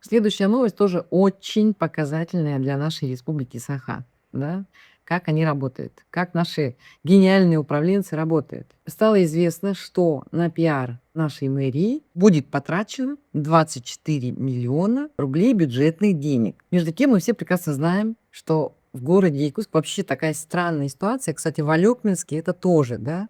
Следующая новость тоже очень показательная для нашей республики Саха, да. Как они работают, как наши гениальные управленцы работают. Стало известно, что на пиар нашей мэрии будет потрачено 24 миллиона рублей бюджетных денег. Между тем, мы все прекрасно знаем, что в городе Якутск вообще такая странная ситуация. Кстати, в Алёкминске это тоже, да.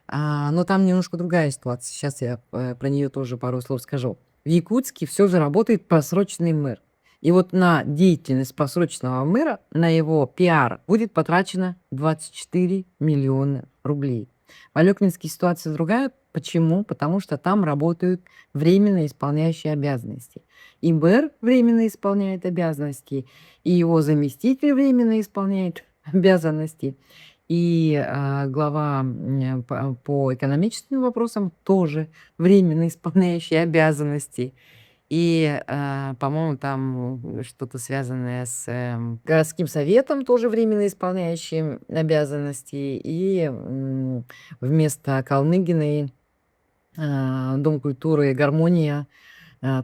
Но там немножко другая ситуация. Сейчас я про нее тоже пару слов скажу. В Якутске все же работает просроченный мэр. И вот на деятельность просроченного мэра, на его пиар будет потрачено 24 миллиона рублей. В Алёкминске ситуация другая. Почему? Потому что там работают временно исполняющие обязанности. И мэр временно исполняет обязанности, и его заместитель временно исполняет обязанности, и глава по экономическим вопросам тоже временно исполняющий обязанности. И, по-моему, там что-то связанное с городским советом, тоже временно исполняющим обязанности. И вместо Калныгиной Дом культуры «Гармония»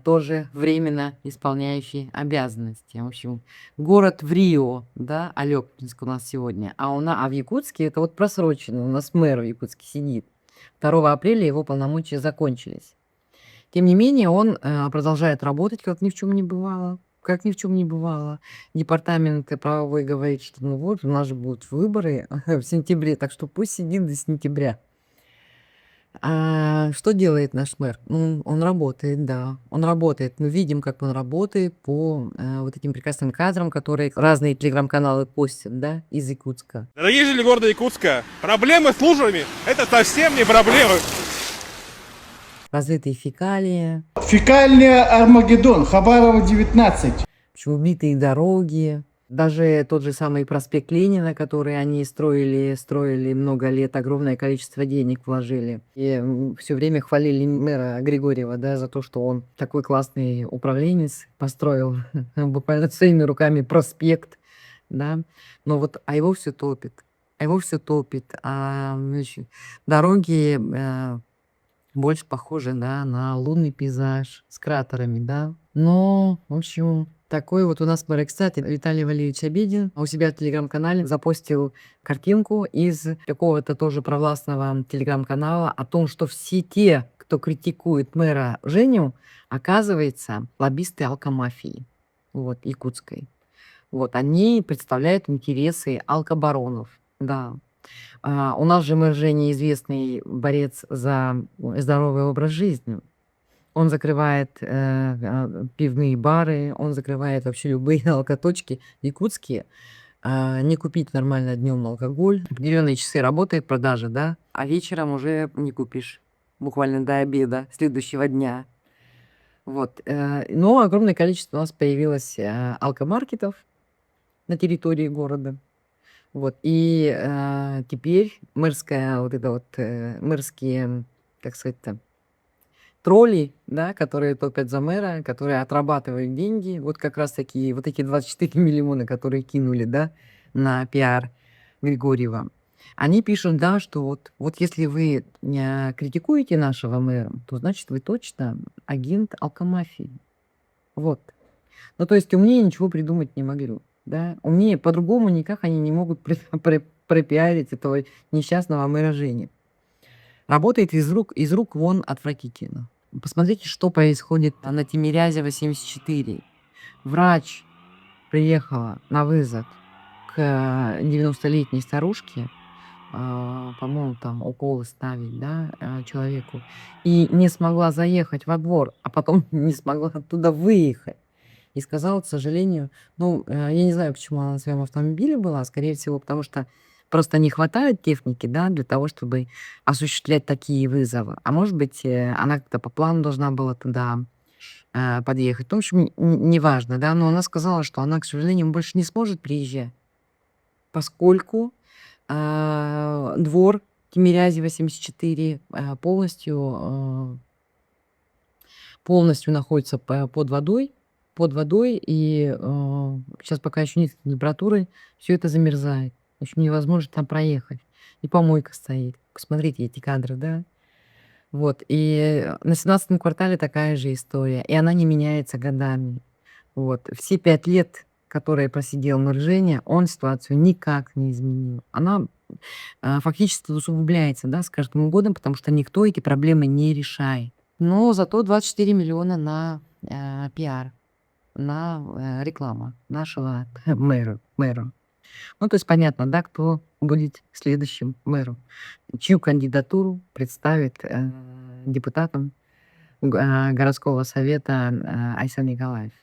тоже временно исполняющий обязанности. В общем, город в Рио, да, Алёкминск у нас сегодня, а в Якутске это вот просрочено. У нас мэр в Якутске сидит. 2 апреля его полномочия закончились. Тем не менее, он продолжает работать, как ни в чем не бывало. Как ни в чем не бывало. Департамент правовой говорит, что ну вот, у нас же будут выборы в сентябре, так что пусть сидит до сентября. Что делает наш мэр? Ну, он работает, да, он работает. Мы видим, как он работает по вот этим прекрасным кадрам, которые разные телеграм-каналы постят, да, из Якутска. Дорогие жители города Якутска, проблемы с лужами – это совсем не проблемы. Разлитые фекалии, Фекальная Армагеддон, Хабарова, 19. убитые дороги, даже тот же самый проспект Ленина, который они строили много лет, огромное количество денег вложили. И все время хвалили мэра Григорьева, да, за то, что он такой классный управленец, построил буквально своими руками проспект, да. Но вот, его все топит. Значит, дороги больше похожи, да, на лунный пейзаж с кратерами, да. Но, в общем, такой вот у нас мэр. Кстати, Виталий Валерьевич Обедин у себя в телеграм-канале запостил картинку из какого-то тоже провластного телеграм-канала о том, что все те, кто критикует мэра Женю, оказывается, лоббисты алкомафии, вот, якутской. Вот, они представляют интересы алкобаронов, да. У нас же мэр Женя известный борец за здоровый образ жизни. Он закрывает пивные бары, он закрывает вообще любые алкоточки якутские. Не купить нормально днем алкоголь. В определенные часы работает продажа, да, а вечером уже не купишь. Буквально до обеда следующего дня. Вот. Но огромное количество у нас появилось алкомаркетов на территории города. Вот. И теперь мэрская, вот это вот, мэрские, как сказать-то, тролли, да, которые топят за мэра, которые отрабатывают деньги, вот как раз таки вот эти 24 миллиона, которые кинули, да, на пиар Григорьева, они пишут, да, что вот если вы критикуете нашего мэра, то значит вы точно агент алкомафии. Вот. Ну, то есть умнее ничего придумать не могли, да. Умнее по-другому никак они не могут пропиарить этого несчастного мэра Жени. Работает из рук вон отвратительно. Посмотрите, что происходит на Тимирязева, 74. Врач приехала на вызов к 90-летней старушке, по-моему, там уколы ставить, да, человеку, и не смогла заехать во двор, а потом не смогла оттуда выехать. И сказала, к сожалению, ну, я не знаю, почему она на своем автомобиле была, скорее всего, потому что просто не хватает техники, да, для того, чтобы осуществлять такие вызовы. А может быть, она как-то по плану должна была туда подъехать. Ну, в общем, неважно, да, но она сказала, что она, к сожалению, больше не сможет приезжать, поскольку двор Тимирязева, 74 полностью находится под водой, и сейчас пока еще нет температуры, все это замерзает. В общем, невозможно там проехать. И помойка стоит. Посмотрите эти кадры, да. Вот. И на 17-м квартале такая же история. И она не меняется годами. Вот. Все 5 лет, которые просидел Нурженя, он ситуацию никак не изменил. Она фактически усугубляется, да, с каждым годом, потому что никто эти проблемы не решает. Но зато 24 миллиона на пиар, на рекламу нашего мэра. Ну, то есть понятно, да, кто будет следующим мэром, чью кандидатуру представит депутатам городского совета Айсан Николаев.